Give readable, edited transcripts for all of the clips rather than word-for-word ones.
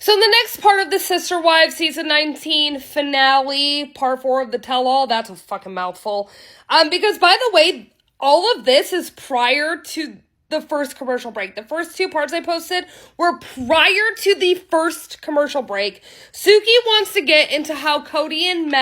So in the next part of the Sister Wives season 19 finale, part 4 of the tell-all, that's a fucking mouthful. Because by the way, all of this is prior to the first commercial break. The first 2 parts I posted were prior to the first commercial break. Suki wants to get into how Cody and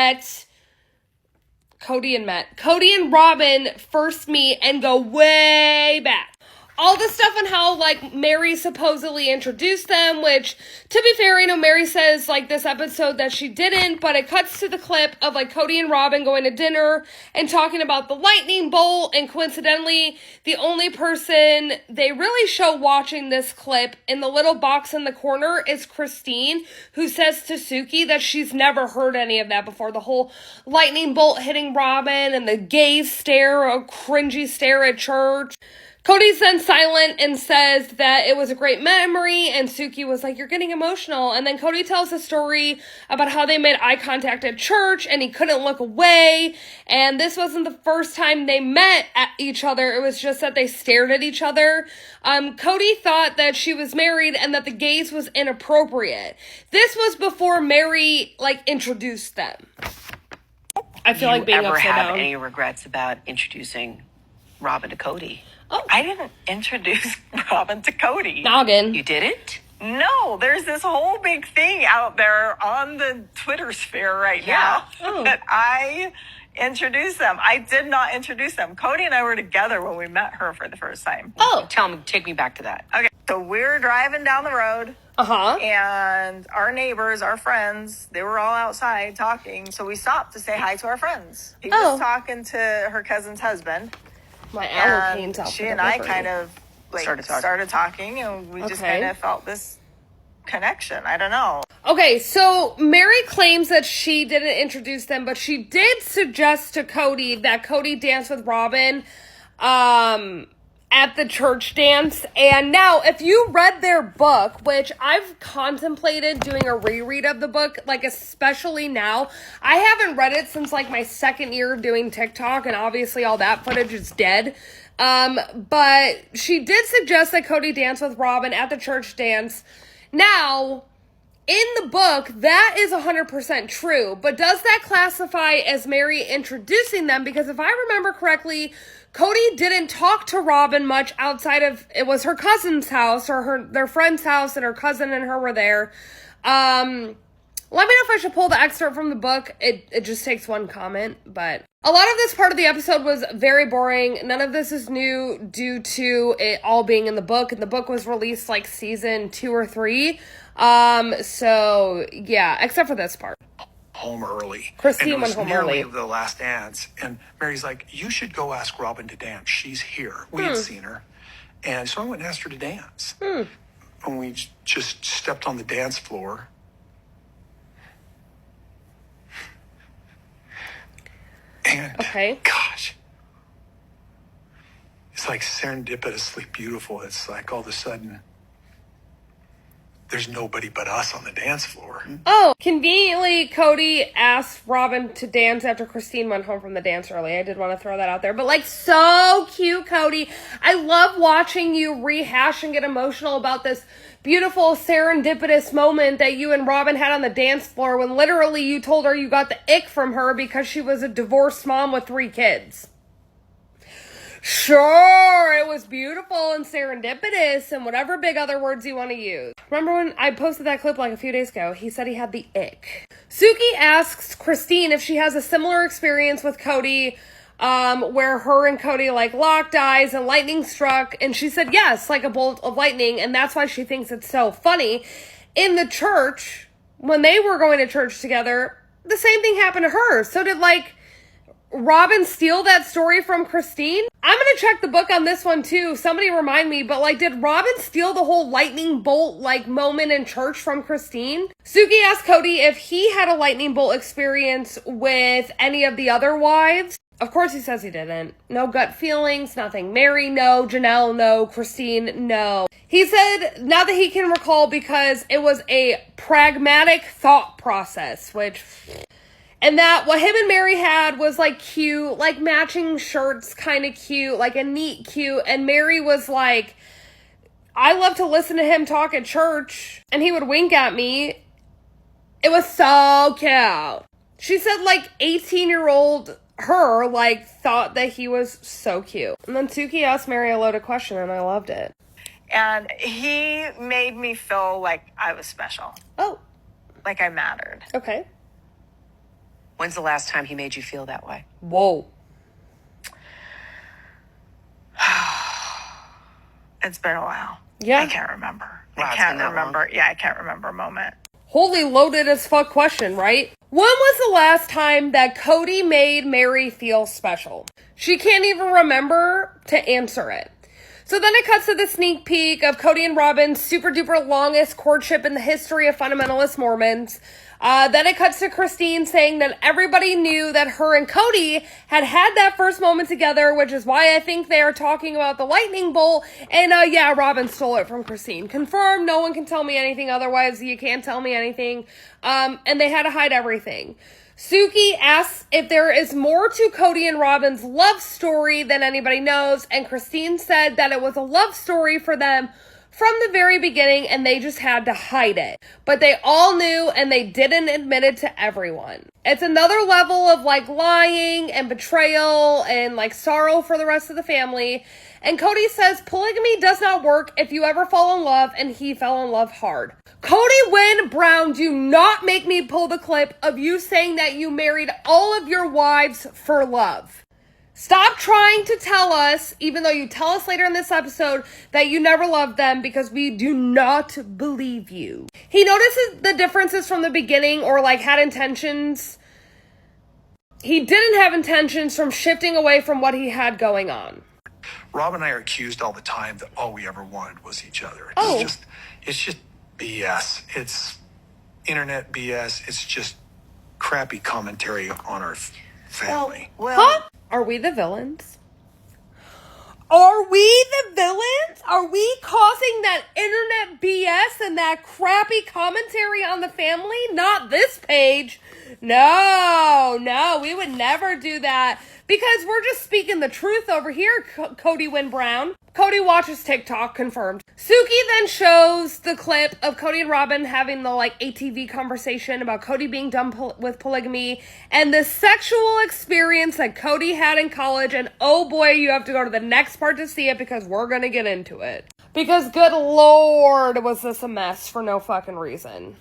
Robin first meet and go way back. All the stuff on how, like, Mary supposedly introduced them, which, to be fair, I know Mary says, like, this episode that she didn't, but it cuts to the clip of, like, Cody and Robin going to dinner and talking about the lightning bolt, and coincidentally, the only person they really show watching this clip in the little box in the corner is Christine, who says to Suki that she's never heard any of that before. The whole lightning bolt hitting Robin and the gaze stare, a cringy stare at church. Cody's then silent and says that it was a great memory, and Suki was like, you're getting emotional. And then Cody tells a story about how they made eye contact at church, and he couldn't look away, and this wasn't the first time they met at each other, it was just that they stared at each other. Cody thought that she was married and that the gaze was inappropriate. This was before Mary, like, introduced them. I feel like being upside down. Do you ever have any regrets about introducing Robin to Cody? Oh. I didn't introduce Robin to Cody. Noggin. You didn't? No, there's this whole big thing out there on the Twitter sphere right now that I introduced them. I did not introduce them. Cody and I were together when we met her for the first time. Oh. Take me back to that. Okay, so we're driving down the road. Uh-huh. And our neighbors, our friends, they were all outside talking. So we stopped to say hi to our friends. He was talking to her cousin's husband. My allocane's out. She and I kind of started talking, and we just kind of felt this connection. I don't know. Okay, so Mary claims that she didn't introduce them, but she did suggest to Cody that Cody dance with Robin at the church dance. And now, if you read their book, which I've contemplated doing a reread of the book, like especially now, I haven't read it since like my second year of doing TikTok, and obviously all that footage is dead. But she did suggest that Cody dance with Robin at the church dance. Now, in the book, that is 100% true, but does that classify as Mary introducing them? Because if I remember correctly, Cody didn't talk to Robin much outside of, it was her cousin's house or their friend's house, and her cousin and her were there. Let me know if I should pull the excerpt from the book. It just takes one comment, but a lot of this part of the episode was very boring. None of this is new due to it all being in the book, and the book was released like season 2 or 3. So yeah, except for this part. Home early. Christine went home early. The last dance, and Mary's like, you should go ask Robin to dance. She's here. We had seen her. And so I went and asked her to dance. And we just stepped on the dance floor. And gosh, it's like serendipitously beautiful. It's like all of a sudden there's nobody but us on the dance floor. Oh, conveniently, Cody asked Robin to dance after Christine went home from the dance early. I did want to throw that out there. But, like, so cute, Cody. I love watching you rehash and get emotional about this beautiful serendipitous moment that you and Robin had on the dance floor when literally you told her you got the ick from her because she was a divorced mom with 3 kids. Sure, it was beautiful and serendipitous and whatever big other words you want to use. Remember when I posted that clip like a few days ago? He said he had the ick. Suki asks Christine if she has a similar experience with Cody, where her and Cody like locked eyes and lightning struck, and she said yes, like a bolt of lightning, and that's why she thinks it's so funny. In the church, when they were going to church together, the same thing happened to her. So did like Robin steal that story from Christine? I'm gonna check the book on this one too. Somebody remind me, but like, did Robin steal the whole lightning bolt like moment in church from Christine? Suki asked Cody if he had a lightning bolt experience with any of the other wives. Of course he says he didn't. No gut feelings, nothing. Mary, no. Janelle, no. Christine, no. He said not that he can recall because it was a pragmatic thought process, which... And that what him and Mary had was like cute, like matching shirts, kind of cute, like a neat cute. And Mary was like, I love to listen to him talk at church, and he would wink at me. It was so cute. She said, like, 18-year-old her, like, thought that he was so cute. And then Suki asked Mary a loaded question, and I loved it. And he made me feel like I was special. Oh. Like I mattered. Okay. When's the last time he made you feel that way? Whoa. It's been a while. Yeah. I can't remember. Wow, I it's can't been that remember. long? Yeah, I can't remember a moment. Holy loaded as fuck question, right? When was the last time that Cody made Mary feel special? She can't even remember to answer it. So then it cuts to the sneak peek of Cody and Robin's super duper longest courtship in the history of fundamentalist Mormons. Then it cuts to Christine saying that everybody knew that her and Cody had that first moment together, which is why I think they are talking about the lightning bolt. And yeah, Robin stole it from Christine. Confirmed, no one can tell me anything otherwise. You can't tell me anything. And they had to hide everything. Suki asks if there is more to Cody and Robin's love story than anybody knows, and Christine said that it was a love story for them from the very beginning, and they just had to hide it. But they all knew, and they didn't admit it to everyone. It's another level of, like, lying and betrayal and, like, sorrow for the rest of the family. And Cody says polygamy does not work if you ever fall in love, and he fell in love hard. Cody Wynn Brown, do not make me pull the clip of you saying that you married all of your wives for love. Stop trying to tell us, even though you tell us later in this episode, that you never loved them, because we do not believe you. He notices the differences from the beginning, or like had intentions. He didn't have intentions from shifting away from what he had going on. Rob and I are accused all the time that all we ever wanted was each other. Oh. It's just BS. It's internet BS. It's just crappy commentary on our family. Huh? Are we the villains? Are we the villains? Are we causing that internet BS and that crappy commentary on the family? Not this page. No, we would never do that. Because we're just speaking the truth over here, Cody Wynn Brown. Cody watches TikTok, confirmed. Suki then shows the clip of Cody and Robin having the, like, ATV conversation about Cody being done with polygamy and the sexual experience that Cody had in college. And oh boy, you have to go to the next part to see it, because we're gonna get into it. Because good lord, was this a mess for no fucking reason.